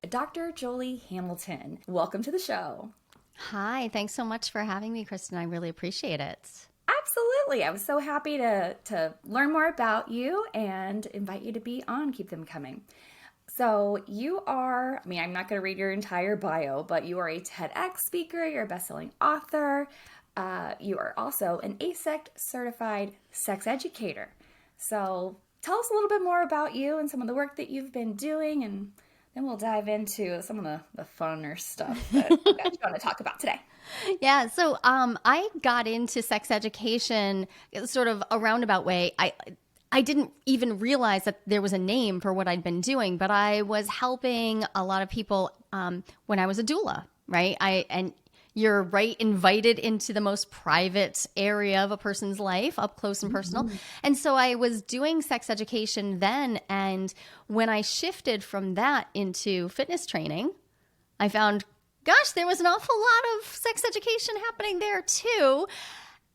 Dr. Joli Hamilton. Welcome to the show. Hi, thanks so much for having me, Kristen. I really appreciate it. Absolutely. I was so happy to learn more about you and invite you to be on Keep Them Coming. So you are, I'm not going to read your entire bio, but you are a TEDx speaker, you're a best-selling author, you are also an ASECT certified sex educator. So tell us a little bit more about you and some of the work that you've been doing, and then we'll dive into some of the funner stuff that you want to talk about today. Yeah, so I got into sex education sort of a roundabout way. I didn't even realize that there was a name for what I'd been doing, but I was helping a lot of people when I was a doula, right? And you're invited into the most private area of a person's life, up close and personal. And so I was doing sex education then, and when I shifted from that into fitness training, I found, gosh, there was an awful lot of sex education happening there too.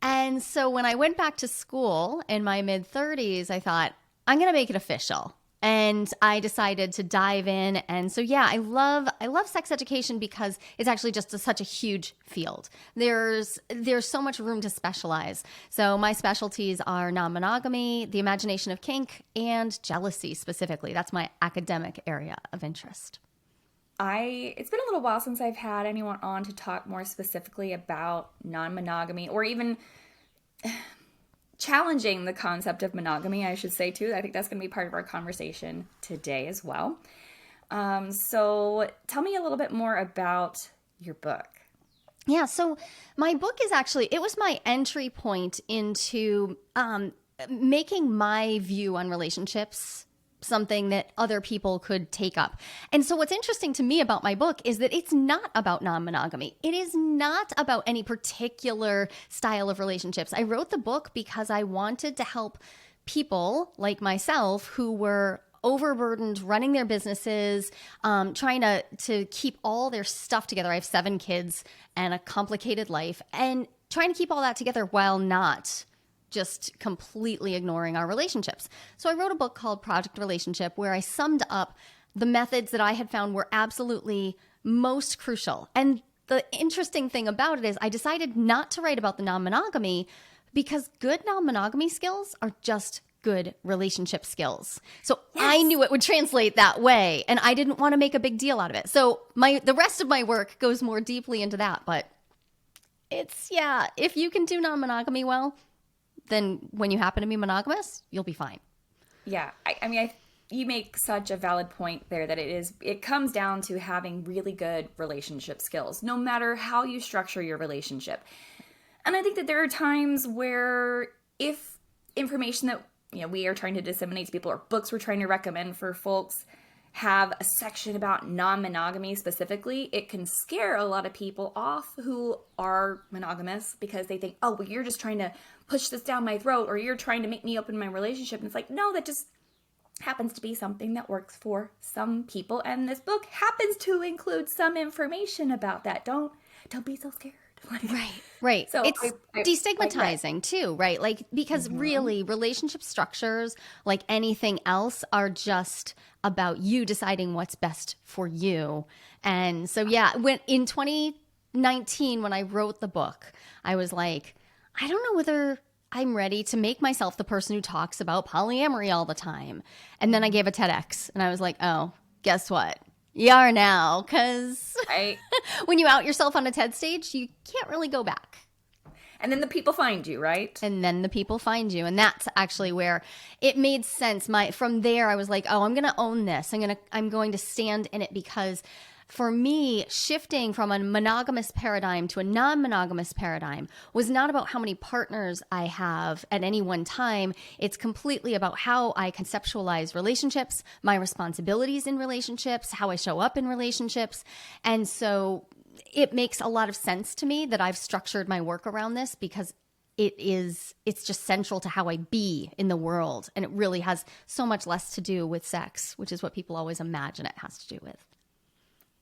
And so when I went back to school in my mid-30s, I thought, I'm going to make it official. And I decided to dive in. And so, yeah, I love sex education because it's actually just such a huge field. There's so much room to specialize. So my specialties are non-monogamy, the imagination of kink, and jealousy specifically. That's my academic area of interest. It's been a little while since I've had anyone on to talk more specifically about non-monogamy, or even challenging the concept of monogamy, I should say, too. I think that's going to be part of our conversation today as well. So tell me a little bit more about your book. Yeah, so my book is actually, it was my entry point into making my view on relationships something that other people could take up. And so what's interesting to me about my book is that it's not about non-monogamy. It is not about any particular style of relationships. I wrote the book because I wanted to help people like myself who were overburdened running their businesses, trying to keep all their stuff together. I have 7 kids and a complicated life, and trying to keep all that together while not just completely ignoring our relationships. So I wrote a book called Project Relationship where I summed up the methods that I had found were absolutely most crucial. And the interesting thing about it is I decided not to write about the non-monogamy because good non-monogamy skills are just good relationship skills. So yes. I knew it would translate that way, and I didn't want to make a big deal out of it. So the rest of my work goes more deeply into that. But if you can do non-monogamy well, then when you happen to be monogamous, you'll be fine. Yeah. You make such a valid point there that it comes down to having really good relationship skills, no matter how you structure your relationship. And I think that there are times where if information that we are trying to disseminate to people, or books we're trying to recommend for folks, have a section about non-monogamy specifically, it can scare a lot of people off who are monogamous because they think, oh, well, you're just trying to push this down my throat, or you're trying to make me open my relationship. And it's like, no, that just happens to be something that works for some people. And this book happens to include some information about that. Don't be so scared. Right. So it's destigmatizing too, right? Because really relationship structures, like anything else, are just about you deciding what's best for you. And so, when in 2019, when I wrote the book, I was like, I don't know whether I'm ready to make myself the person who talks about polyamory all the time. And then I gave a TEDx and I was like, oh, guess what? You are now, because when you out yourself on a TED stage, you can't really go back. And then the people find you, right? And then the people find you. And that's actually where it made sense. From there, I was like, oh, I'm going to own this. I'm going to stand in it, because for me, shifting from a monogamous paradigm to a non-monogamous paradigm was not about how many partners I have at any one time. It's completely about how I conceptualize relationships, my responsibilities in relationships, how I show up in relationships. And so it makes a lot of sense to me that I've structured my work around this, because it's just central to how I be in the world. And it really has so much less to do with sex, which is what people always imagine it has to do with.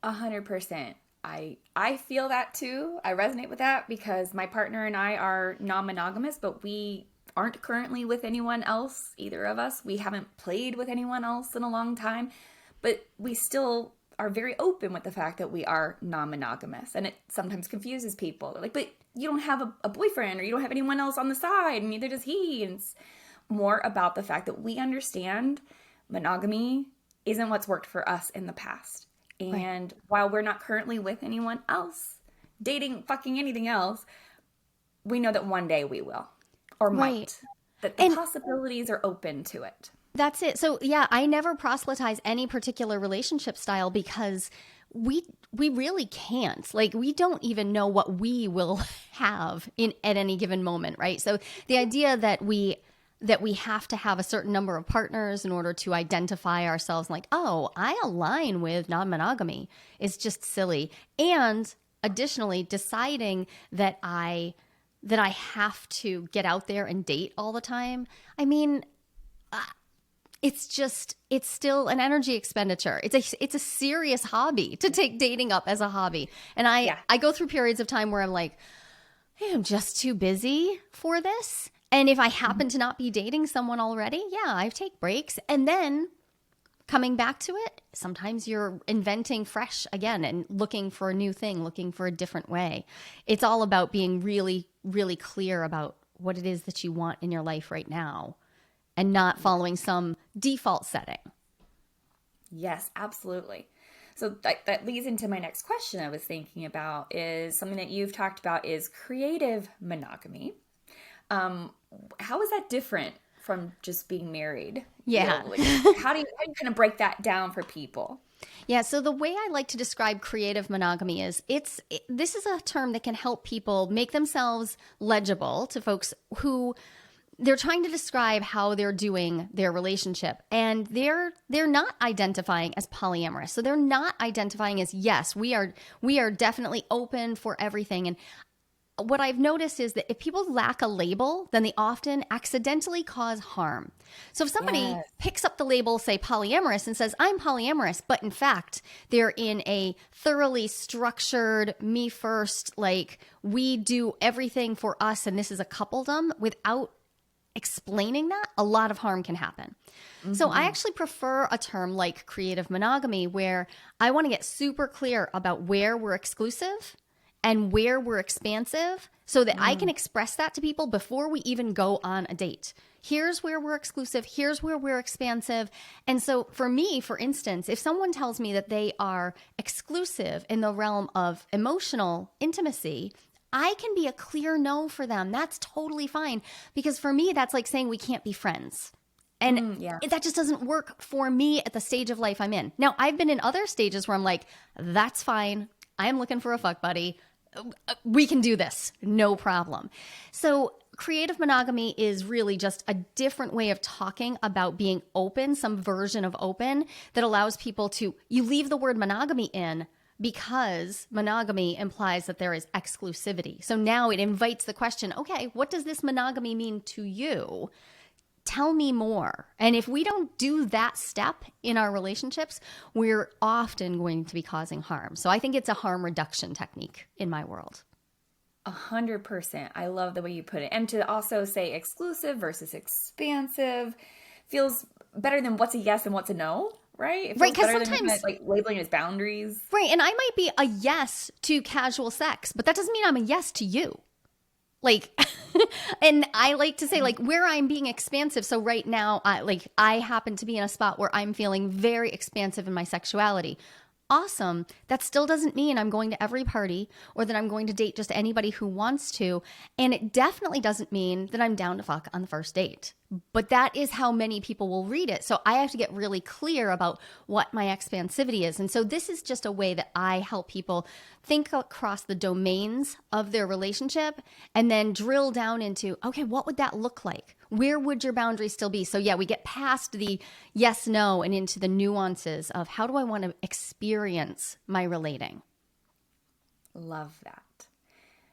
100%. I feel that too. I resonate with that because my partner and I are non-monogamous, but we aren't currently with anyone else, either of us. We haven't played with anyone else in a long time, but we still are very open with the fact that we are non-monogamous. And it sometimes confuses people. They're like, but you don't have a boyfriend, or you don't have anyone else on the side, and neither does he. And it's more about the fact that we understand monogamy isn't what's worked for us in the past. And while we're not currently with anyone else, dating, fucking anything else, we know that one day we will, or might. That the possibilities are open to it. That's it. So yeah, I never proselytize any particular relationship style because we really can't. Like, we don't even know what we will have at any given moment, right? So the idea that we have to have a certain number of partners in order to identify ourselves like, oh, I align with non-monogamy is just silly. And additionally, deciding that I have to get out there and date all the time. I mean, it's still an energy expenditure. It's a serious hobby to take dating up as a hobby. And I go through periods of time where I'm like, hey, I'm just too busy for this. And if I happen to not be dating someone already, I take breaks. And then coming back to it, sometimes you're inventing fresh again and looking for a new thing, looking for a different way. It's all about being really, really clear about what it is that you want in your life right now and not following some default setting. Yes, absolutely. So that leads into my next question I was thinking about, is something that you've talked about, is creative monogamy. How is that different from just being married? Yeah. How do you kind of break that down for people? Yeah, so the way I like to describe creative monogamy is this is a term that can help people make themselves legible to folks who they're trying to describe how they're doing their relationship, and they're not identifying as polyamorous. So they're not identifying as, yes, we are definitely open for everything. And what I've noticed is that if people lack a label, then they often accidentally cause harm. So if somebody picks up the label, say polyamorous, and says, I'm polyamorous, but in fact, they're in a thoroughly structured, me first, like, we do everything for us and this is a coupledom, without explaining that, a lot of harm can happen. So I actually prefer a term like creative monogamy, where I want to get super clear about where we're exclusive and where we're expansive, so that I can express that to people before we even go on a date. Here's where we're exclusive. Here's where we're expansive. And so for me, for instance, if someone tells me that they are exclusive in the realm of emotional intimacy, I can be a clear no for them. That's totally fine. Because for me, that's like saying we can't be friends. And that just doesn't work for me at the stage of life I'm in. Now, I've been in other stages where I'm like, that's fine. I'm looking for a fuck buddy. We can do this. No problem. So creative monogamy is really just a different way of talking about being open, some version of open that allows people to, you leave the word monogamy in because monogamy implies that there is exclusivity. So now it invites the question, okay, what does this monogamy mean to you? Tell me more. And if we don't do that step in our relationships, we're often going to be causing harm. So I think it's a harm reduction technique in my world. 100%. I love the way you put it. And to also say exclusive versus expansive feels better than what's a yes and what's a no, right? It feels Right, because better sometimes than like labeling it as boundaries. Right, and I might be a yes to casual sex, but that doesn't mean I'm a yes to you. Like, and I like to say, like, where I'm being expansive. So right now, I happen to be in a spot where I'm feeling very expansive in my sexuality. Awesome. That still doesn't mean I'm going to every party or that I'm going to date just anybody who wants to. And it definitely doesn't mean that I'm down to fuck on the first date. But that is how many people will read it. So I have to get really clear about what my expansivity is. And so this is just a way that I help people think across the domains of their relationship and then drill down into, okay, what would that look like? Where would your boundaries still be? So yeah, we get past the yes, no, and into the nuances of how do I want to experience my relating? Love that.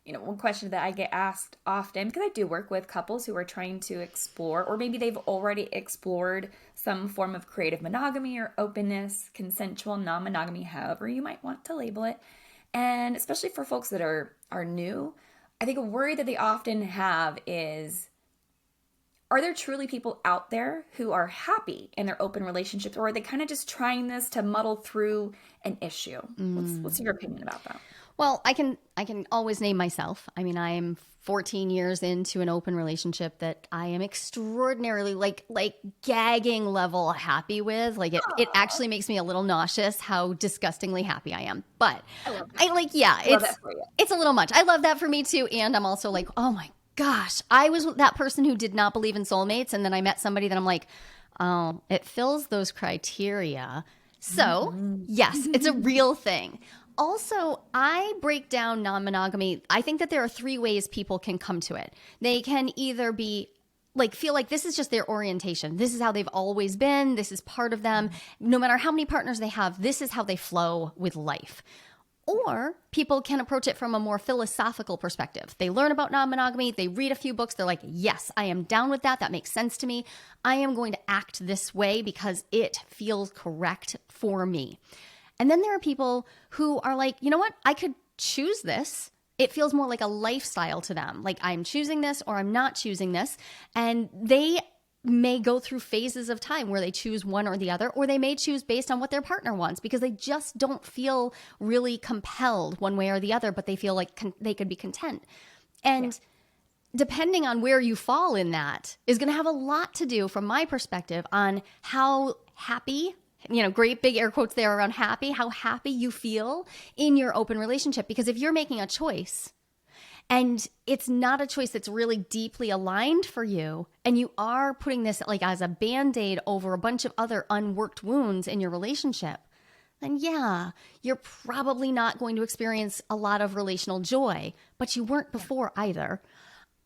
You know, one question that I get asked often, because I do work with couples who are trying to explore, or maybe they've already explored some form of creative monogamy or openness, consensual non-monogamy, however you might want to label it. And especially for folks that are new, I think a worry that they often have is, are there truly people out there who are happy in their open relationships, or are they kind of just trying this to muddle through an issue? What's your opinion about that? Well, I can always name myself. I mean, I am 14 years into an open relationship that I am extraordinarily like gagging level happy with. Like it actually makes me a little nauseous how disgustingly happy I am. But I love that. I like, yeah, Love that for you. it's a little much. I love that for me too. And I'm also like, oh my gosh, I was that person who did not believe in soulmates. And then I met somebody that I'm like, oh, it fills those criteria. So yes, it's a real thing. Also, I break down non-monogamy. I think that there are three ways people can come to it. They can either be like, feel like this is just their orientation. This is how they've always been. This is part of them. No matter how many partners they have, this is how they flow with life. Or people can approach it from a more philosophical perspective. They learn about non-monogamy, they read a few books, they're like, yes, I am down with that. That makes sense to me. I am going to act this way because it feels correct for me. And then there are people who are like, you know what? I could choose this. It feels more like a lifestyle to them. Like I'm choosing this or I'm not choosing this. And they may go through phases of time where they choose one or the other, or they may choose based on what their partner wants because they just don't feel really compelled one way or the other, but they feel like they could be content. And depending on where you fall in that is going to have a lot to do, from my perspective, on how happy, great big air quotes there around happy, how happy you feel in your open relationship. Because if you're making a choice and it's not a choice that's really deeply aligned for you, and you are putting this like as a Band-Aid over a bunch of other unworked wounds in your relationship, then yeah, you're probably not going to experience a lot of relational joy, but you weren't before either.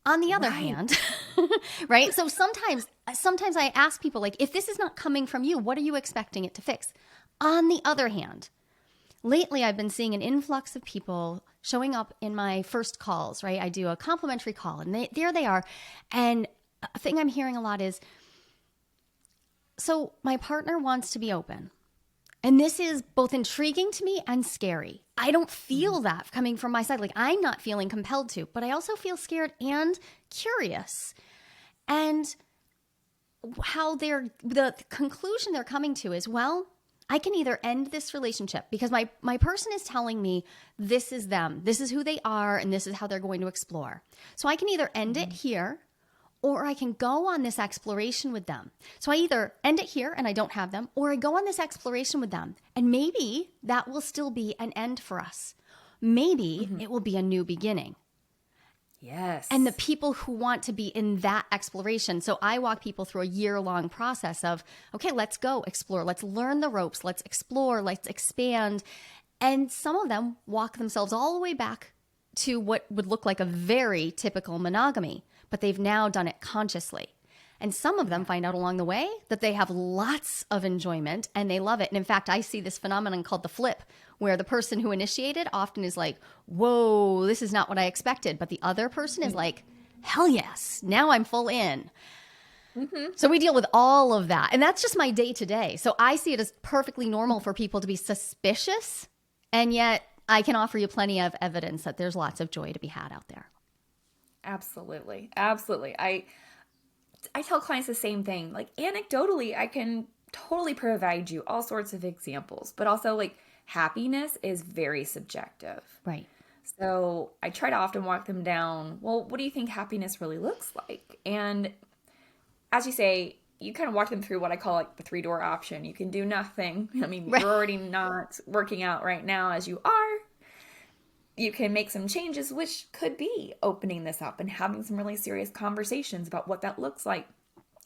On the other hand, right? So sometimes I ask people, like, if this is not coming from you, what are you expecting it to fix? On the other hand, lately I've been seeing an influx of people showing up in my first calls, right? I do a complimentary call and there they are. And a thing I'm hearing a lot is, so my partner wants to be open. And this is both intriguing to me and scary. I don't feel that coming from my side. Like I'm not feeling compelled to, but I also feel scared and curious. And how the conclusion they're coming to is, well, I can either end this relationship because my person is telling me this is them, this is who they are, and this is how they're going to explore. So I can either end it here, or I can go on this exploration with them. So I either end it here and I don't have them, or I go on this exploration with them. And maybe that will still be an end for us. Maybe it will be a new beginning. Yes. And the people who want to be in that exploration. So I walk people through a year-long process of, okay, let's go explore. Let's learn the ropes. Let's explore. Let's expand. And some of them walk themselves all the way back to what would look like a very typical monogamy, but they've now done it consciously. And some of them find out along the way that they have lots of enjoyment and they love it. And in fact, I see this phenomenon called the flip, where the person who initiated often is like, whoa, this is not what I expected. But the other person is like, hell yes, now I'm full in. So we deal with all of that. And that's just my day to day. So I see it as perfectly normal for people to be suspicious. And yet I can offer you plenty of evidence that there's lots of joy to be had out there. Absolutely. Absolutely. I tell clients the same thing. Like anecdotally, I can totally provide you all sorts of examples, but also like happiness is very subjective. Right. So I try to often walk them down, well, what do you think happiness really looks like? And as you say, you kind of walk them through what I call like the 3-door option. You can do nothing. I mean, Right. You're already not working out right now as you are. You can make some changes, which could be opening this up and having some really serious conversations about what that looks like,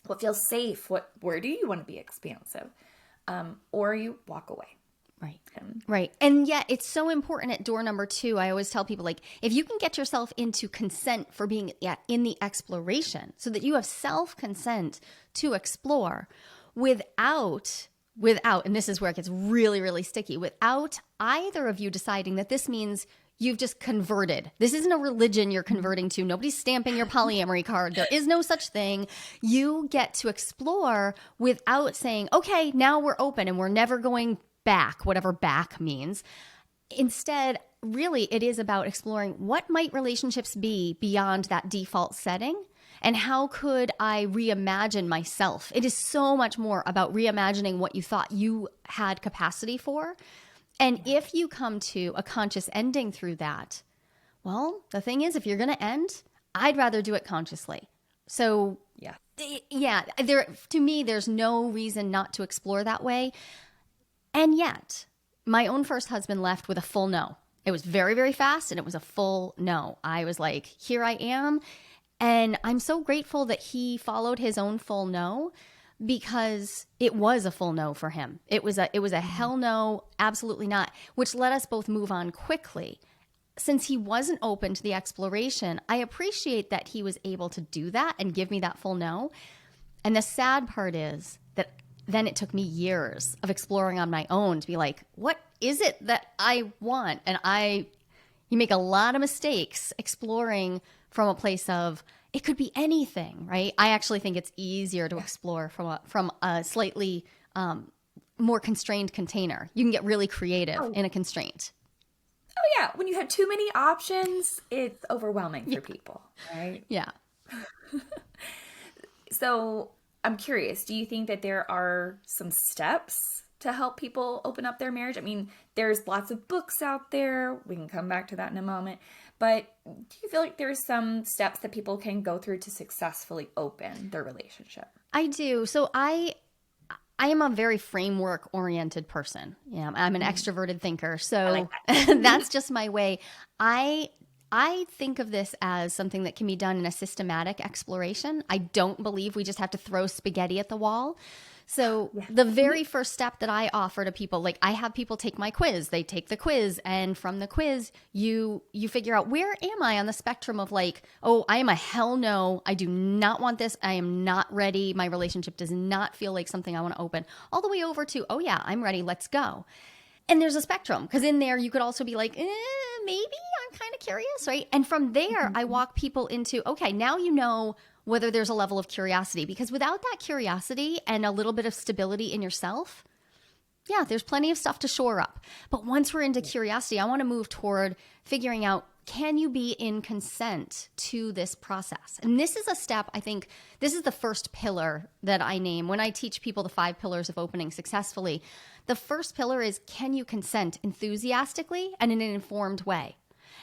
what feels safe, where do you want to be expansive, or you walk away. Right. Right. And yet it's so important at door number 2. I always tell people, like, if you can get yourself into consent for being in the exploration so that you have self-consent to explore without, and this is where it gets really, really sticky, without either of you deciding that this means you've just converted. This isn't a religion you're converting to. Nobody's stamping your polyamory card. There is no such thing. You get to explore without saying, okay, now we're open and we're never going back, whatever back means. Instead, really, it is about exploring what might relationships be beyond that default setting And how could I reimagine myself? It is so much more about reimagining what you thought you had capacity for. And if you come to a conscious ending through that, well, the thing is, if you're going to end, I'd rather do it consciously. So yeah, to me, there's no reason not to explore that way. And yet, my own first husband left with a full no. It was very, very fast, and it was a full no. I was like, here I am. And I'm so grateful that he followed his own full no, because it was a full no for him. It was a hell no, absolutely not, which let us both move on quickly. Since he wasn't open to the exploration, I appreciate that he was able to do that and give me that full no. And the sad part is that then it took me years of exploring on my own to be like, what is it that I want? And you make a lot of mistakes exploring from a place of, it could be anything, right? I actually think it's easier to explore from a slightly more constrained container. You can get really creative in a constraint. Oh yeah, when you have too many options, it's overwhelming for people, right? Yeah. So I'm curious, do you think that there are some steps to help people open up their marriage? I mean, there's lots of books out there. We can come back to that in a moment. But do you feel like there's some steps that people can go through to successfully open their relationship? I do. So I am a very framework-oriented person. Yeah, I'm an extroverted thinker. So like that. that's just my way. I think of this as something that can be done in a systematic exploration. I don't believe we just have to throw spaghetti at the wall. So the very first step that I offer to people, like I have people take my quiz. They take the quiz, and from the quiz, you figure out, where am I on the spectrum of like, oh, I am a hell no. I do not want this. I am not ready. My relationship does not feel like something I want to open. All the way over to, oh yeah, I'm ready. Let's go. And there's a spectrum, because in there you could also be like, maybe I'm kind of curious, right? And from there, I walk people into, okay, now you know whether there's a level of curiosity, because without that curiosity and a little bit of stability in yourself, yeah, there's plenty of stuff to shore up. But once we're into curiosity, I want to move toward figuring out, can you be in consent to this process? And this is a step, I think, this is the first pillar that I name when I teach people the 5 pillars of opening successfully. The first pillar is, can you consent enthusiastically and in an informed way?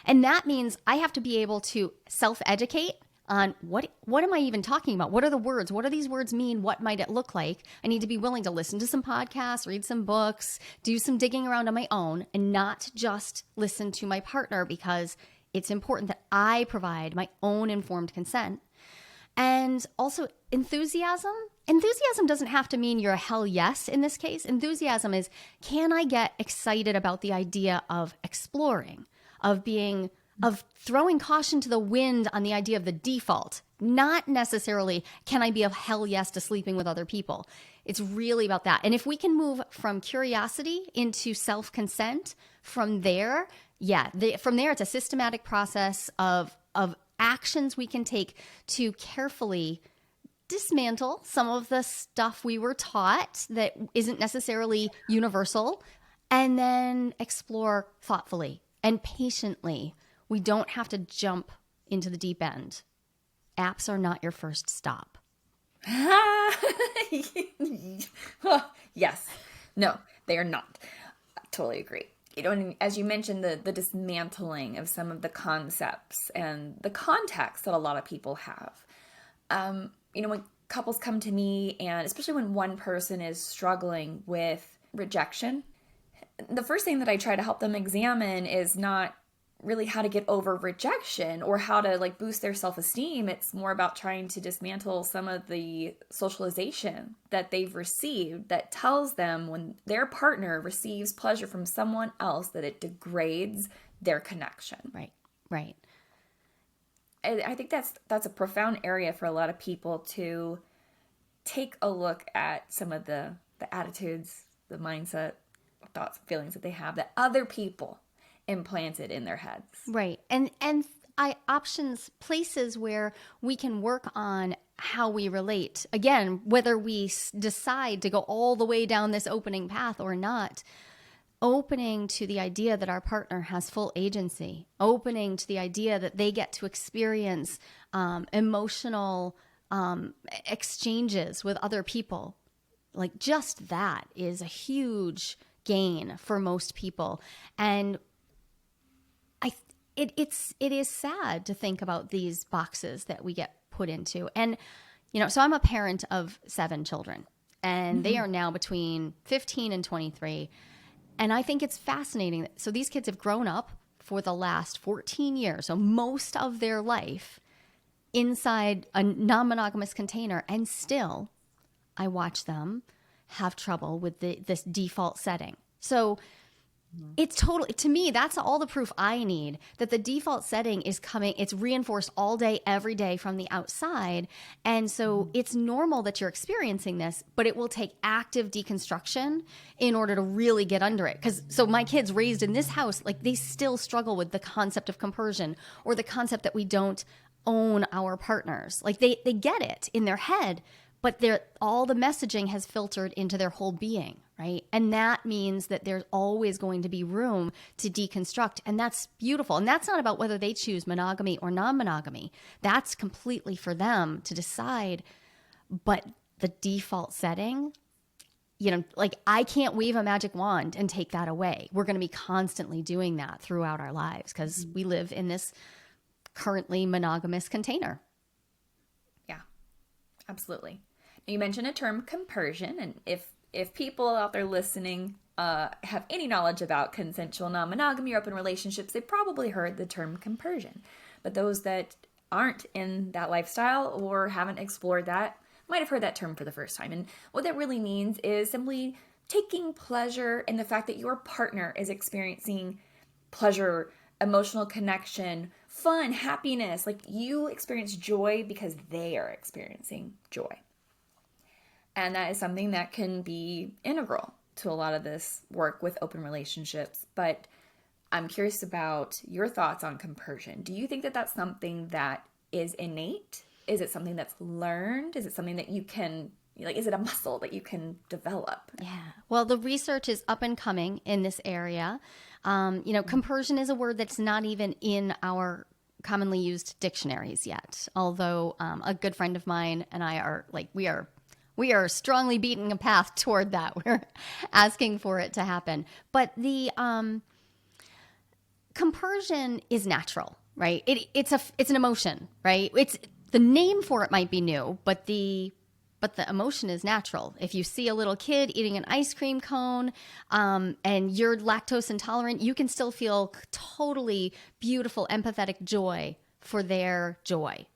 And that means I have to be able to self-educate on what am I even talking about? What are the words? What do these words mean? What might it look like? I need to be willing to listen to some podcasts, read some books, do some digging around on my own, and not just listen to my partner, because it's important that I provide my own informed consent. And also enthusiasm. Enthusiasm doesn't have to mean you're a hell yes in this case. Enthusiasm is, can I get excited about the idea of exploring, of throwing caution to the wind on the idea of the default, not necessarily can I be a hell yes to sleeping with other people. It's really about that. And if we can move from curiosity into self-consent, from there, from there it's a systematic process of actions we can take to carefully dismantle some of the stuff we were taught that isn't necessarily universal, and then explore thoughtfully and patiently. We don't have to jump into the deep end. Apps are not your first stop. Yes. No, they are not. I totally agree. And as you mentioned, the dismantling of some of the concepts and the context that a lot of people have. When couples come to me, and especially when one person is struggling with rejection, the first thing that I try to help them examine is not really how to get over rejection or how to boost their self-esteem. It's more about trying to dismantle some of the socialization that they've received that tells them when their partner receives pleasure from someone else that it degrades their connection. Right. I think that's a profound area for a lot of people to take a look at some of the attitudes, the mindset, thoughts, feelings that they have that other people implanted in their heads. Right. And options, places where we can work on how we relate. Again, whether we decide to go all the way down this opening path or not, opening to the idea that our partner has full agency, opening to the idea that they get to experience emotional exchanges with other people. Like just that is a huge gain for most people. And it is sad to think about these boxes that we get put into. And, so I'm a parent of 7 children, and they are now between 15 and 23. And I think it's fascinating. So these kids have grown up for the last 14 years, so most of their life inside a non-monogamous container, and still I watch them have trouble with this default setting. So it's totally, to me, that's all the proof I need that the default setting is coming. It's reinforced all day, every day from the outside. And so it's normal that you're experiencing this, but it will take active deconstruction in order to really get under it. So my kids raised in this house, like they still struggle with the concept of compersion or the concept that we don't own our partners. Like they get it in their head, but all the messaging has filtered into their whole being, right? And that means that there's always going to be room to deconstruct. And that's beautiful. And that's not about whether they choose monogamy or non-monogamy. That's completely for them to decide. But the default setting, like I can't wave a magic wand and take that away. We're going to be constantly doing that throughout our lives because we live in this currently monogamous container. Yeah, absolutely. You mentioned a term, compersion, and if people out there listening have any knowledge about consensual non-monogamy or open relationships, they probably heard the term compersion. But those that aren't in that lifestyle or haven't explored that might have heard that term for the first time. And what that really means is simply taking pleasure in the fact that your partner is experiencing pleasure, emotional connection, fun, happiness. Like you experience joy because they are experiencing joy. And that is something that can be integral to a lot of this work with open relationships. But I'm curious about your thoughts on compersion. Do you think that that's something that is innate? Is it something that's learned? Is it something that you can, is it a muscle that you can develop? Yeah. Well, the research is up and coming in this area. Compersion is a word that's not even in our commonly used dictionaries yet. Although a good friend of mine and I are we are strongly beating a path toward that. We're asking for it to happen. But the compersion is natural, right? It's an emotion, right? It's the name for it might be new, but the emotion is natural. If you see a little kid eating an ice cream cone and you're lactose intolerant, you can still feel totally beautiful, empathetic joy for their joy.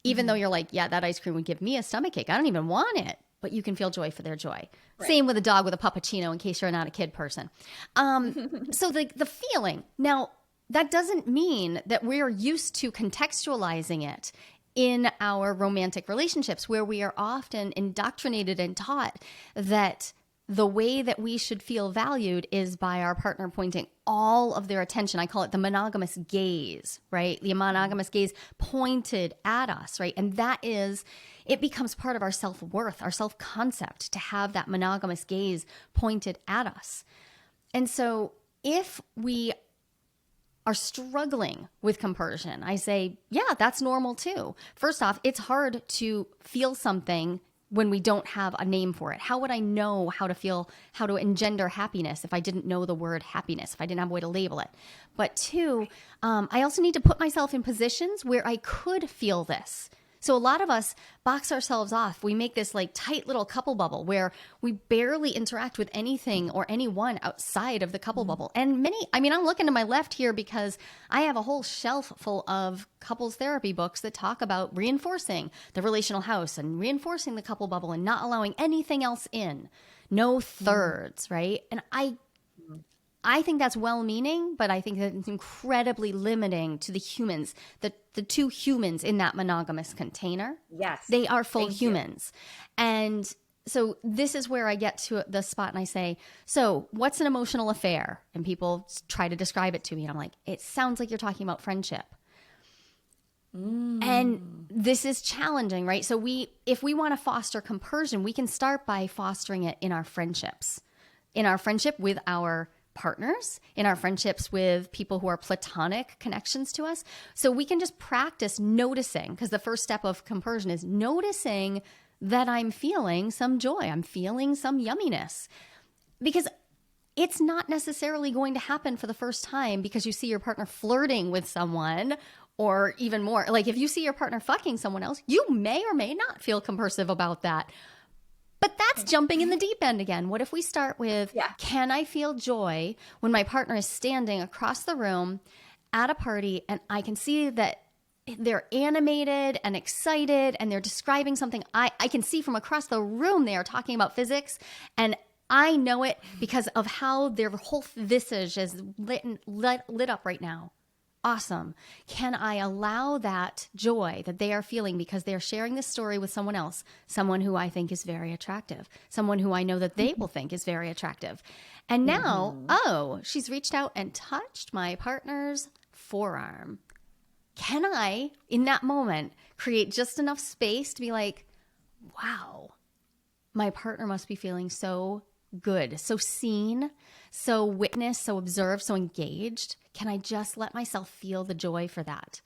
Even though you're like, yeah, that ice cream would give me a stomachache. I don't even want it. But you can feel joy for their joy. Right. Same with a dog with a puppuccino in case you're not a kid person. So the feeling. Now, that doesn't mean that we're used to contextualizing it in our romantic relationships where we are often indoctrinated and taught that the way that we should feel valued is by our partner pointing all of their attention. I call it the monogamous gaze, right? The monogamous gaze pointed at us, right? And it becomes part of our self-worth, our self-concept to have that monogamous gaze pointed at us. And so if we are struggling with compersion, I say, yeah, that's normal too. First off, it's hard to feel something when we don't have a name for it. How would I know how to engender happiness if I didn't know the word happiness, if I didn't have a way to label it? But 2, I also need to put myself in positions where I could feel this. So a lot of us box ourselves off. We make this tight little couple bubble where we barely interact with anything or anyone outside of the couple bubble. And I'm looking to my left here because I have a whole shelf full of couples therapy books that talk about reinforcing the relational house and reinforcing the couple bubble and not allowing anything else in. No thirds, right? And I think that's well-meaning, but I think that it's incredibly limiting to the humans, the 2 humans in that monogamous container. Yes. They are full humans. And so this is where I get to the spot and I say, so what's an emotional affair? And people try to describe it to me. And I'm like, it sounds like you're talking about friendship. And this is challenging, right? So if we want to foster compersion, we can start by fostering it in our friendships, in our friendship with our partners, in our friendships with people who are platonic connections to us. So we can just practice noticing, because the first step of compersion is noticing that I'm feeling some joy. I'm feeling some yumminess. Because it's not necessarily going to happen for the first time because you see your partner flirting with someone, or even more. Like if you see your partner fucking someone else, you may or may not feel compersive about that. But that's jumping in the deep end again. What if we start with, can I feel joy when my partner is standing across the room at a party and I can see that they're animated and excited and they're describing something I can see from across the room. They are talking about physics, and I know it because of how their whole visage is lit up right now. Awesome. Can I allow that joy that they are feeling because they're sharing this story with someone else, someone who I think is very attractive, someone who I know that they will think is very attractive. And now, she's reached out and touched my partner's forearm. Can I, in that moment, create just enough space to be like, wow, my partner must be feeling so good, so seen, so witnessed, so observed, so engaged. Can I just let myself feel the joy for that?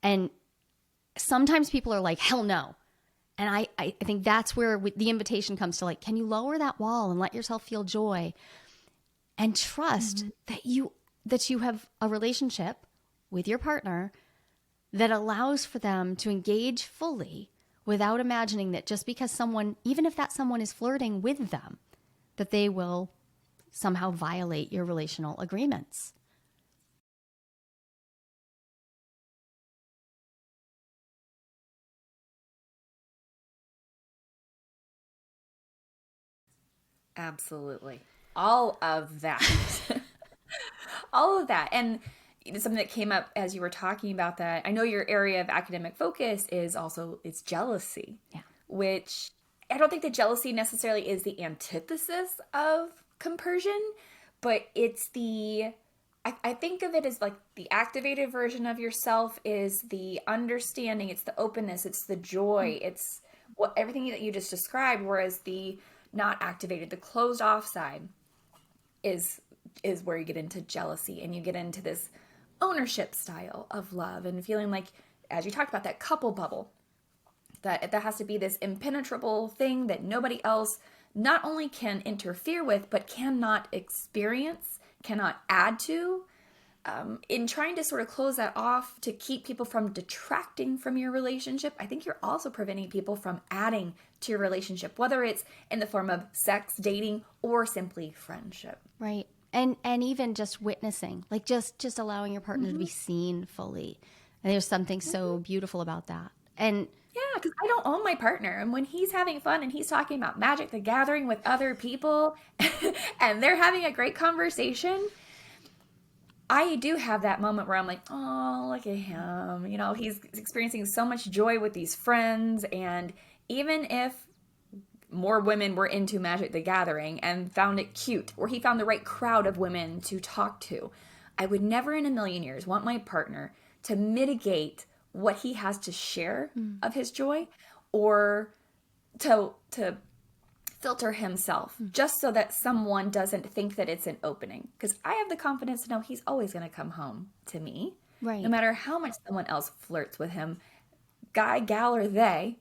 And sometimes people are like, hell no. And I think that's where the invitation comes to, like, can you lower that wall and let yourself feel joy and trust that you have a relationship with your partner that allows for them to engage fully without imagining that just because someone, even if that someone is flirting with them, that they will somehow violate your relational agreements. Absolutely. All of that. All of that. And something that came up as you were talking about that, I know your area of academic focus is also, it's jealousy. Yeah. Which I don't think that jealousy necessarily is the antithesis of compersion, but it's I think of it as like the activated version of yourself is the understanding, it's the openness, it's the joy, it's what everything that you just described, whereas the not activated, the closed off side is where you get into jealousy and you get into this ownership style of love and feeling like, as you talked about, that couple bubble, that has to be this impenetrable thing that nobody else not only can interfere with, but cannot experience, cannot add to. In trying to sort of close that off to keep people from detracting from your relationship, I think you're also preventing people from adding to your relationship, whether it's in the form of sex, dating, or simply friendship. Right. And even just witnessing, like just allowing your partner to be seen fully. And there's something so beautiful about that. And yeah, because I don't own my partner. And when he's having fun and he's talking about Magic the Gathering with other people and they're having a great conversation, I do have that moment where I'm like, oh, look at him. You know, he's experiencing so much joy with these friends. And even if more women were into Magic the Gathering and found it cute, or he found the right crowd of women to talk to, I would never in a million years want my partner to mitigate what he has to share of his joy, or to filter himself just so that someone doesn't think that it's an opening. Because I have the confidence to know he's always going to come home to me, right. No matter how much someone else flirts with him, guy, gal, or they.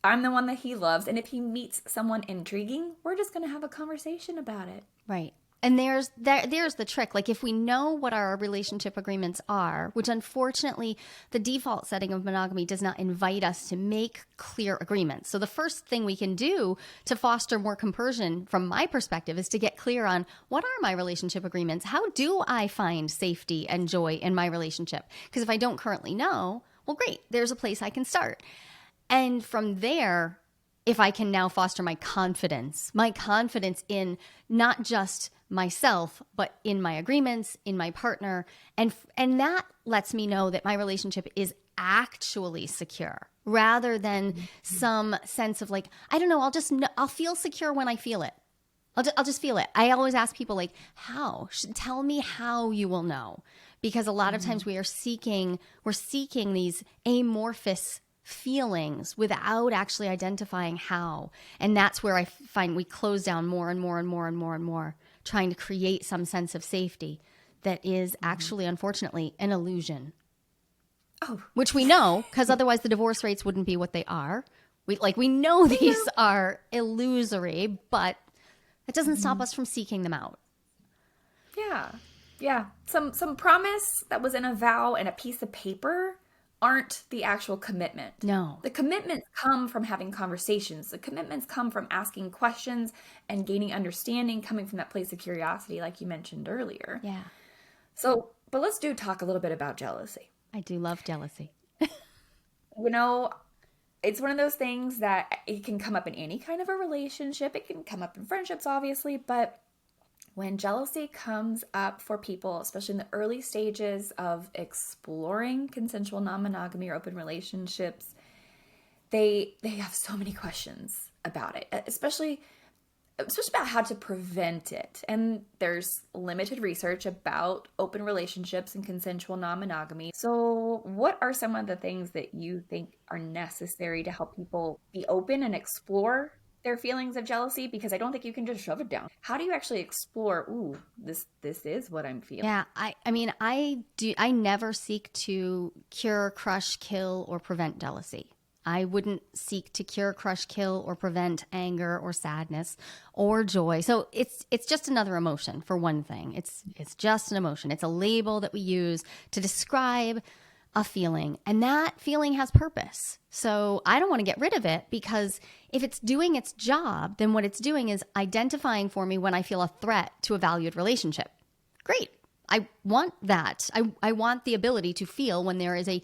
I'm the one that he loves, and if he meets someone intriguing, we're just going to have a conversation about it. Right. And there's the trick. Like if we know what our relationship agreements are, which unfortunately the default setting of monogamy does not invite us to make clear agreements. So the first thing we can do to foster more compersion from my perspective is to get clear on what are my relationship agreements? How do I find safety and joy in my relationship? Because if I don't currently know, well, great, there's a place I can start. And from there, if I can now foster my confidence in not just myself, but in my agreements, in my partner, and that lets me know that my relationship is actually secure, rather than some sense of like, I don't know, I'll feel secure when I feel it. I'll just feel it. I always ask people like, how? Tell me how you will know, because a lot of times we're seeking these amorphous feelings without actually identifying how. And that's where I find we close down more and more and more and more and more trying to create some sense of safety that is actually, unfortunately, an illusion. Oh, which we know, because otherwise the divorce rates wouldn't be what they are. We know these are illusory, but it doesn't stop us from seeking them out. yeah. Yeah. Some promise that was in a vow and a piece of paper aren't the actual commitment. No. The commitments come from having conversations. The commitments come from asking questions and gaining understanding, coming from that place of curiosity, like you mentioned earlier. Yeah. So, but let's talk a little bit about jealousy. I do love jealousy. You know, it's one of those things that it can come up in any kind of a relationship. It can come up in friendships, obviously, but when jealousy comes up for people, especially in the early stages of exploring consensual non-monogamy or open relationships, they have so many questions about it, especially about how to prevent it. And there's limited research about open relationships and consensual non-monogamy. So what are some of the things that you think are necessary to help people be open and explore their feelings of jealousy? Because I don't think you can just shove it down. How do you actually explore, ooh, this is what I'm feeling? Yeah, I never seek to cure, crush, kill, or prevent jealousy. I wouldn't seek to cure, crush, kill, or prevent anger or sadness or joy. So it's just another emotion, for one thing. It's just an emotion. It's a label that we use to describe a feeling, and that feeling has purpose. So I don't want to get rid of it, because if it's doing its job, then what it's doing is identifying for me when I feel a threat to a valued relationship. Great. I want that. I want the ability to feel when there is a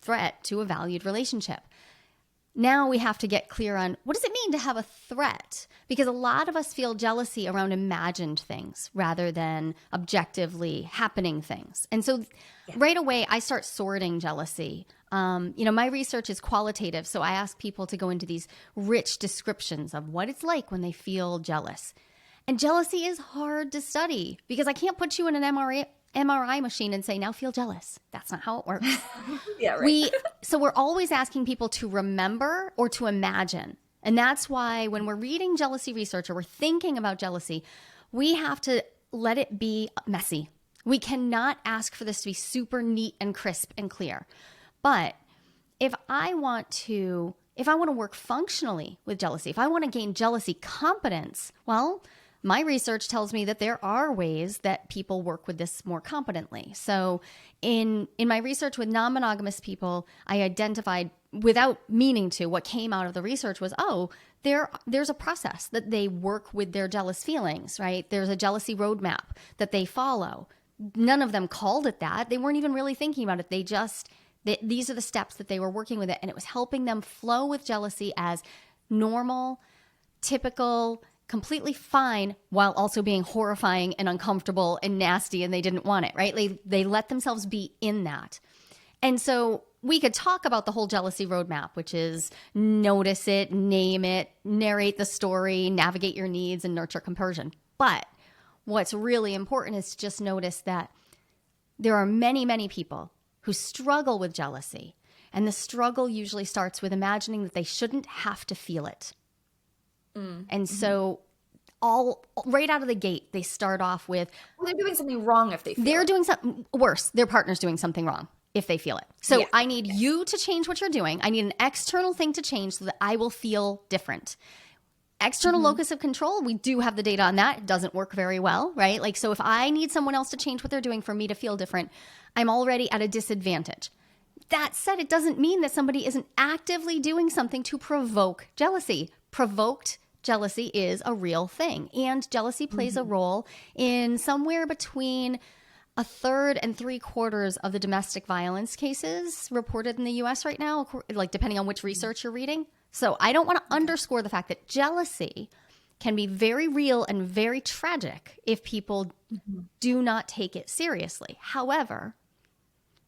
threat to a valued relationship. Now we have to get clear on, what does it mean to have a threat? Because a lot of us feel jealousy around imagined things rather than objectively happening things. And so right away, I start sorting jealousy. My research is qualitative, so I ask people to go into these rich descriptions of what it's like when they feel jealous. And jealousy is hard to study, because I can't put you in an MRI machine and say, now feel jealous. That's not how it works. Yeah, right. So we're always asking people to remember or to imagine. And that's why when we're reading jealousy research or we're thinking about jealousy, we have to let it be messy. We cannot ask for this to be super neat and crisp and clear. But if I want to work functionally with jealousy, if I want to gain jealousy competence, well, my research tells me that there are ways that people work with this more competently. So in my research with non-monogamous people, I identified, without meaning to, what came out of the research was, there's a process that they work with their jealous feelings, right? There's a jealousy roadmap that they follow. None of them called it that. They weren't even really thinking about it. These are the steps that they were working with it. And it was helping them flow with jealousy as normal, typical, completely fine, while also being horrifying and uncomfortable and nasty, and they didn't want it, right? They let themselves be in that. And so we could talk about the whole jealousy roadmap, which is notice it, name it, narrate the story, navigate your needs, and nurture compersion. But what's really important is to just notice that there are many, many people who struggle with jealousy. And the struggle usually starts with imagining that they shouldn't have to feel it. And so right out of the gate, they start off with, well, they're doing something wrong if they feel they're it. doing something worse. Their partner's doing something wrong if they feel it. So I need you to change what you're doing. I need an external thing to change so that I will feel different. External locus of control, we do have the data on that. It doesn't work very well, right? So if I need someone else to change what they're doing for me to feel different, I'm already at a disadvantage. That said, it doesn't mean that somebody isn't actively doing something to provoke jealousy. Provoked jealousy is a real thing. And jealousy plays a role in somewhere between a third and 3/4 of the domestic violence cases reported in the US right now, depending on which research you're reading. So I don't want to underscore the fact that jealousy can be very real and very tragic if people do not take it seriously. However,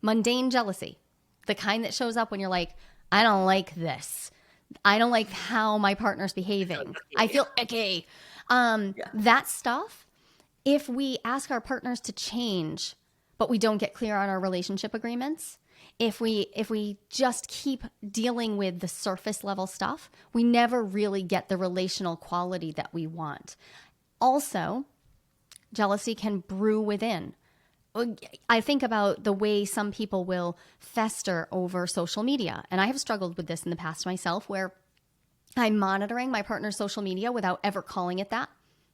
mundane jealousy, the kind that shows up when you're like, I don't like this. I don't like how my partner's behaving. I feel icky. That stuff, if we ask our partners to change, but we don't get clear on our relationship agreements, if we just keep dealing with the surface level stuff, we never really get the relational quality that we want. Also, Jealousy can brew within. I think about the way some people will fester over social media. And I have struggled with this in the past myself, where I'm monitoring my partner's social media without ever calling it that.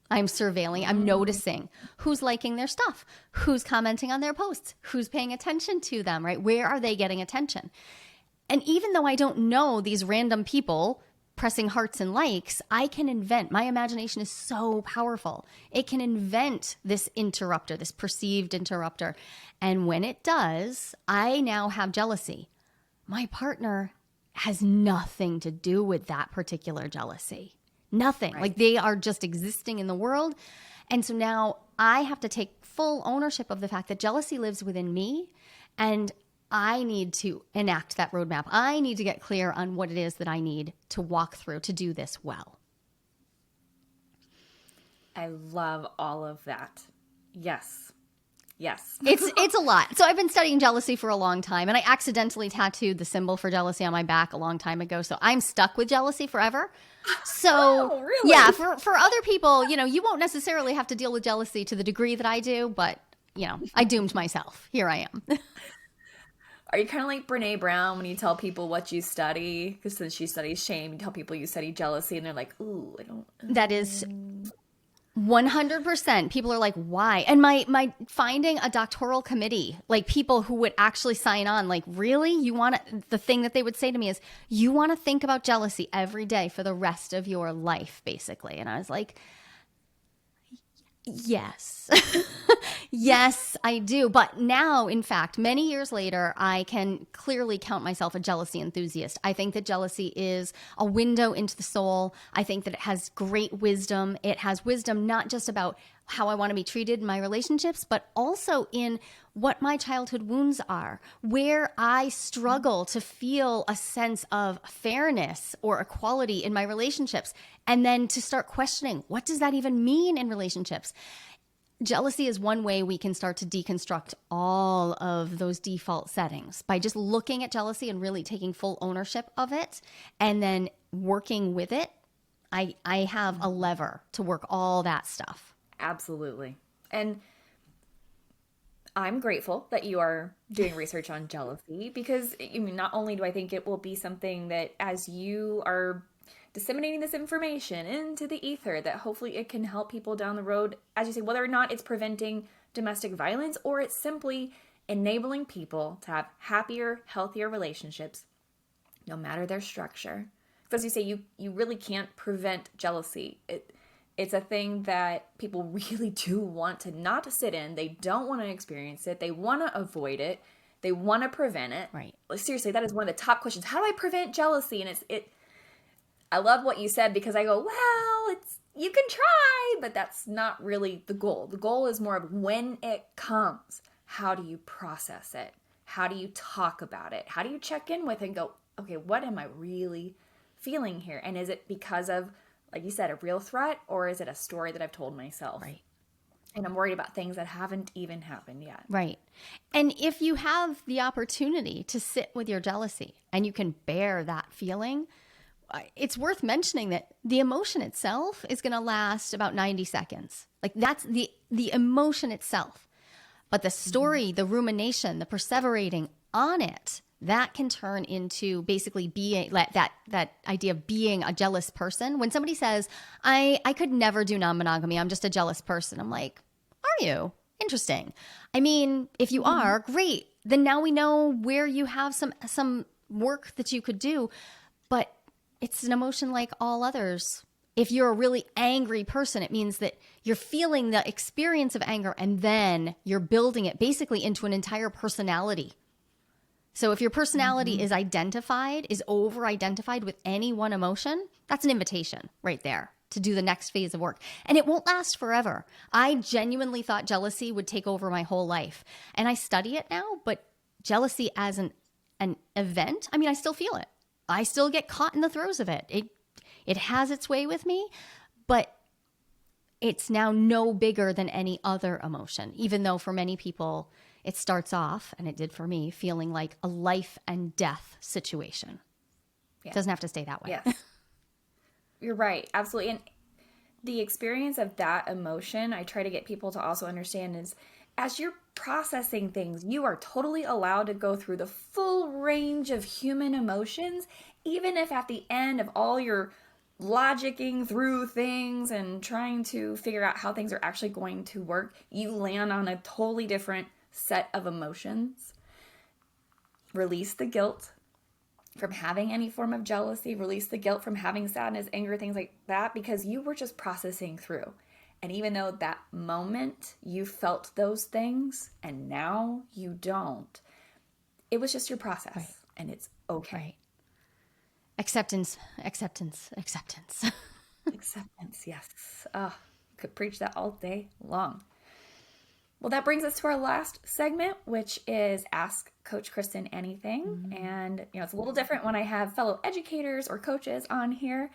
I'm surveilling, I'm noticing who's liking their stuff, who's commenting on their posts, who's paying attention to them, right? Where are they getting attention? And even though I don't know these random people pressing hearts and likes, I can invent. My imagination is so powerful. It can invent this interrupter, this perceived interrupter. And when it does, I now have jealousy. My partner has nothing to do with that particular jealousy. Nothing. Right. Like they are just existing in the world. And so now I have to take full ownership of the fact that jealousy lives within me, and I need to enact that roadmap. I need to get clear on what it is that I need to walk through to do this well. I love all of that. Yes. Yes. It's a lot. So I've been studying jealousy for a long time, and I accidentally tattooed the symbol for jealousy on my back a long time ago. So I'm stuck with jealousy forever. So Oh, really? yeah, for other people, you won't necessarily have to deal with jealousy to the degree that I do, but I doomed myself. Here I am. Are you kind of like Brene Brown when you tell people what you study? Because since she studies shame, you tell people you study jealousy, and they're like, ooh, I don't. That is 100%. People are like, why? And my finding a doctoral committee, like people who would actually sign on, like, really? The thing that they would say to me is, you want to think about jealousy every day for the rest of your life, basically. And I was like, yes. Yes, I do. But now, in fact, many years later, I can clearly count myself a jealousy enthusiast. I think that jealousy is a window into the soul. I think that it has great wisdom. It has wisdom not just about how I want to be treated in my relationships, but also in what my childhood wounds are, where I struggle to feel a sense of fairness or equality in my relationships, and then to start questioning, what does that even mean in relationships? Jealousy is one way we can start to deconstruct all of those default settings by just looking at jealousy and really taking full ownership of it and then working with it. I have a lever to work all that stuff. Absolutely. And I'm grateful that you are doing research on jealousy, because not only do I think it will be something that as you are disseminating this information into the ether, that hopefully it can help people down the road, as you say, whether or not it's preventing domestic violence or it's simply enabling people to have happier, healthier relationships, no matter their structure. Because as you say, you really can't prevent jealousy. It's a thing that people really do want to not sit in. They don't want to experience it. They want to avoid it. They want to prevent it. Right. Seriously, that is one of the top questions. How do I prevent jealousy? And I love what you said, because I go, well, you can try, but that's not really the goal. The goal is more of when it comes, how do you process it? How do you talk about it? How do you check in with it and go, okay, what am I really feeling here? And is it because of, like you said, a real threat, or is it a story that I've told myself? Right. And I'm worried about things that haven't even happened yet. Right. And if you have the opportunity to sit with your jealousy and you can bear that feeling, it's worth mentioning that the emotion itself is going to last about 90 seconds. Like that's the emotion itself. But the story, the rumination, the perseverating on it, that can turn into basically being that idea of being a jealous person. When somebody says, I could never do non-monogamy, I'm just a jealous person. I'm like, are you? Interesting. I mean, if you are, great. Then now we know where you have some work that you could do. But it's an emotion like all others. If you're a really angry person, it means that you're feeling the experience of anger and then you're building it basically into an entire personality. So if your personality is over-identified with any one emotion, that's an invitation right there to do the next phase of work. And it won't last forever. I genuinely thought jealousy would take over my whole life. And I study it now, but jealousy as an event, I still feel it. I still get caught in the throes of it. It has its way with me, but it's now no bigger than any other emotion, even though for many people it starts off, and it did for me, feeling like a life and death situation. Yeah. It doesn't have to stay that way. Yes. You're right. Absolutely. And the experience of that emotion, I try to get people to also understand is as you're processing things, you are totally allowed to go through the full range of human emotions, even if at the end of all your logicking through things and trying to figure out how things are actually going to work, you land on a totally different set of emotions. Release the guilt from having any form of jealousy, release the guilt from having sadness, anger, things like that, because you were just processing through. And even though that moment you felt those things and now you don't, it was just your process, Right. and it's okay. Right. Acceptance, acceptance, acceptance. Acceptance, yes. Could preach that all day long. Well, that brings us to our last segment, which is Ask Coach Kristen Anything. And, it's a little different when I have fellow educators or coaches on here.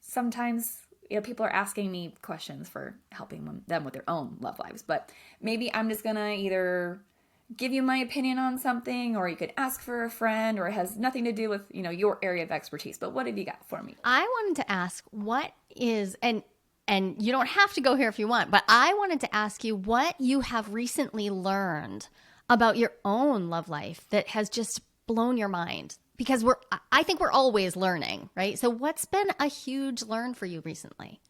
Sometimes, people are asking me questions for helping them with their own love lives. But maybe I'm just going to either give you my opinion on something, or you could ask for a friend, or it has nothing to do with, your area of expertise. But what have you got for me? I wanted to ask what is, and you don't have to go here if you want, but I wanted to ask you what you have recently learned about your own love life that has just blown your mind. Because I think we're always learning, right? So what's been a huge learn for you recently?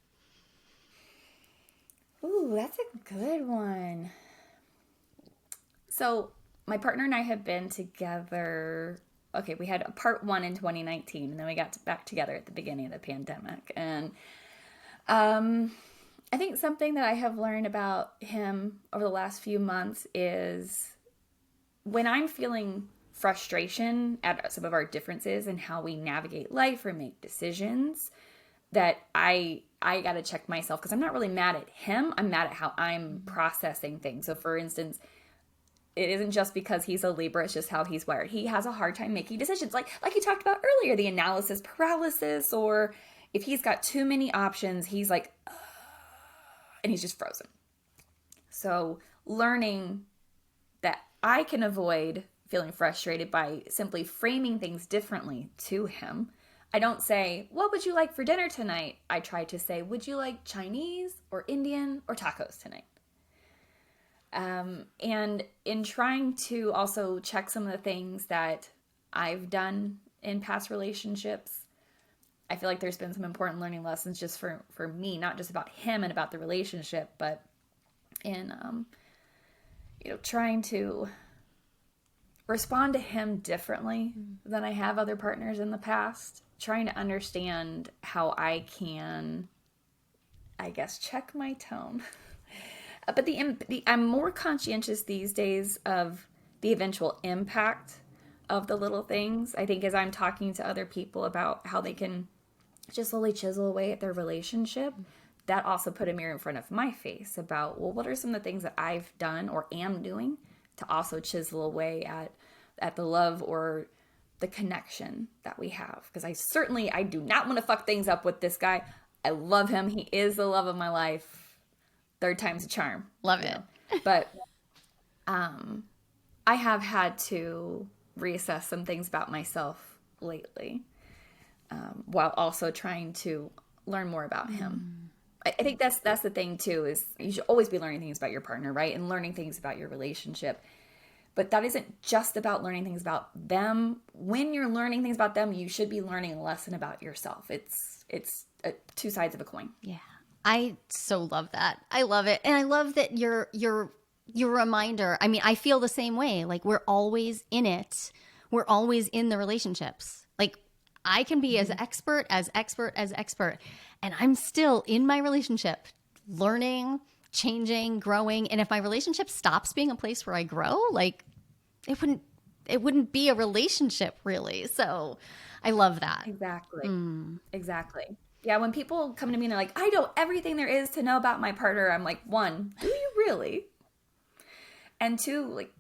Ooh, that's a good one. So my partner and I have been together. Okay, we had a part 1 in 2019, and then we got back together at the beginning of the pandemic. And I think something that I have learned about him over the last few months is when I'm feeling frustration at some of our differences in how we navigate life or make decisions, that I got to check myself, because I'm not really mad at him. I'm mad at how I'm processing things. So for instance, it isn't just because he's a Libra, it's just how he's wired. He has a hard time making decisions. Like you talked about earlier, the analysis paralysis, or if he's got too many options, he's like, and he's just frozen. So learning that I can avoid feeling frustrated by simply framing things differently to him. I don't say, what would you like for dinner tonight? I try to say, would you like Chinese or Indian or tacos tonight? And in trying to also check some of the things that I've done in past relationships, I feel like there's been some important learning lessons just for me, not just about him and about the relationship, but in, trying to respond to him differently than I have other partners in the past, trying to understand how I can, I guess, check my tone. But I'm more conscientious these days of the eventual impact of the little things. I think as I'm talking to other people about how they can just slowly chisel away at their relationship, that also put a mirror in front of my face about, well, what are some of the things that I've done or am doing to also chisel away at the love or the connection that we have. Because I do not want to fuck things up with this guy. I love him. He is the love of my life. Third time's a charm. Love it. But I have had to reassess some things about myself lately, while also trying to learn more about him. I think that's the thing too, is you should always be learning things about your partner, right? And learning things about your relationship. But that isn't just about learning things about them. When you're learning things about them, you should be learning a lesson about yourself. It's two sides of a coin. Yeah. I so love that. I love it. And I love that your reminder. I mean, I feel the same way. Like, we're always in it. We're always in the relationships. Like, I can be as expert, and I'm still in my relationship, learning, changing, growing. And if my relationship stops being a place where I grow, like, it wouldn't be a relationship really. So I love that. Exactly. Yeah, when people come to me and they're like, I know everything there is to know about my partner, I'm like, 1, do you really? And 2, like,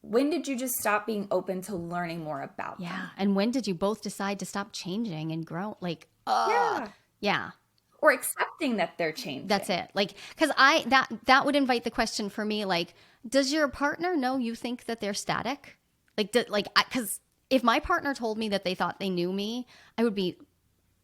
when did you just stop being open to learning more about them? Yeah. And when did you both decide to stop changing and grow? Like, yeah. Or accepting that they're changing. That's it. Like, because that would invite the question for me, like, does your partner know you think that they're static? Like, because if my partner told me that they thought they knew me, I would be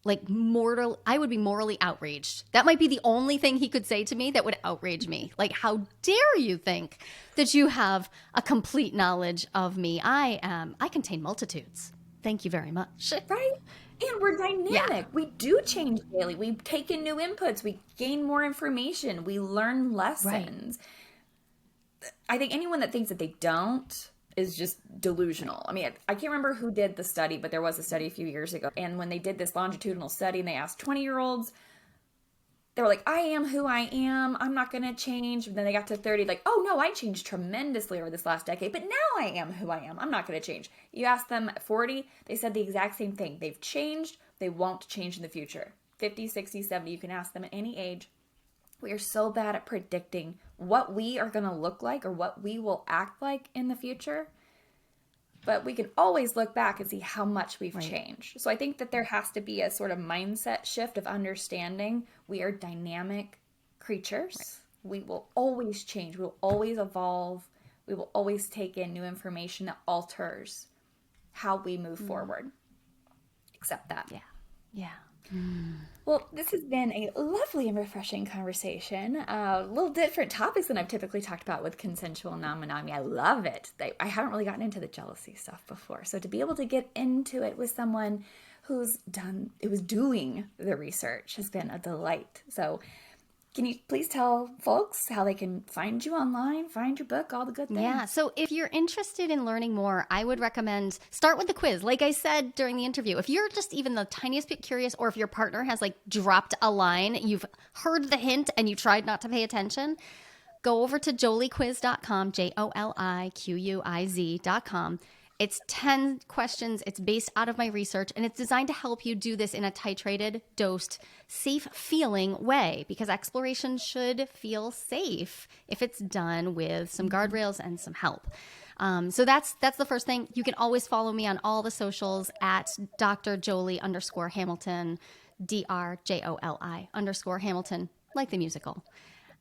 like mortal, I would be morally outraged. That might be the only thing he could say to me that would outrage me. Like, how dare you think that you have a complete knowledge of me? I contain multitudes. Thank you very much. Right? And we're Yeah. dynamic. We do change daily. We take in new inputs. We gain more information. We learn Right. lessons. I think anyone that thinks that they don't is just delusional. I mean, I can't remember who did the study, but there was a study a few years ago. And when they did this longitudinal study and they asked 20-year-olds, they were like, I am who I am. I'm not going to change. And then they got to 30, like, oh no, I changed tremendously over this last decade, but now I am who I am. I'm not going to change. You ask them at 40, they said the exact same thing. They've changed. They won't change in the future. 50, 60, 70, you can ask them at any age. We are so bad at predicting what we are going to look like or what we will act like in the future. But we can always look back and see how much we've changed. So I think that there has to be a sort of mindset shift of understanding we are dynamic creatures. We will always change. We will always evolve. We will always take in new information that alters how we move forward. Accept that. Yeah. Yeah. Well, this has been a lovely and refreshing conversation. A little different topics than I've typically talked about with consensual non-monogamy. I love it. I haven't really gotten into the jealousy stuff before. So to be able to get into it with someone who's doing the research has been a delight. So can you please tell folks how they can find you online, find your book, all the good things? Yeah. So if you're interested in learning more, I would recommend start with the quiz. Like I said during the interview, if you're just even the tiniest bit curious, or if your partner has like dropped a line, you've heard the hint and you tried not to pay attention, go over to joliquiz.com, JOLIQUIZ.com. It's 10 questions. It's based out of my research, and it's designed to help you do this in a titrated, dosed, safe feeling way, because exploration should feel safe if it's done with some guardrails and some help. So that's the first thing. You can always follow me on all the socials at Dr. Joli _Hamilton, DRJOLI _Hamilton, like the musical.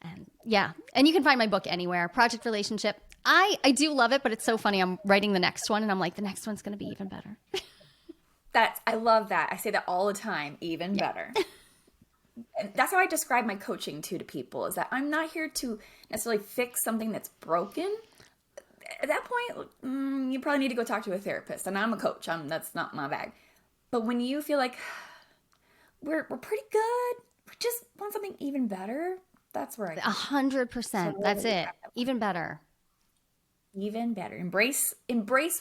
And yeah, and you can find my book anywhere. Project Relationship. I do love it, but it's so funny. I'm writing the next one, and I'm like, the next one's going to be even better. I love that. I say that all the time, even better. And that's how I describe my coaching too to people, is that I'm not here to necessarily fix something that's broken. At that point, you probably need to go talk to a therapist. And I'm a coach. That's not my bag. But when you feel like we're pretty good, we just want something even better, that's where I 100%. That's it. Even better. Even better. Embrace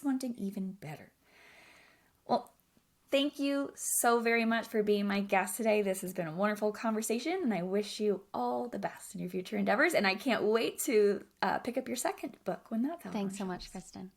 wanting even better. Well, thank you so very much for being my guest today. This has been a wonderful conversation, and I wish you all the best in your future endeavors. And I can't wait to pick up your second book when that's out. Thanks so much, Kristen.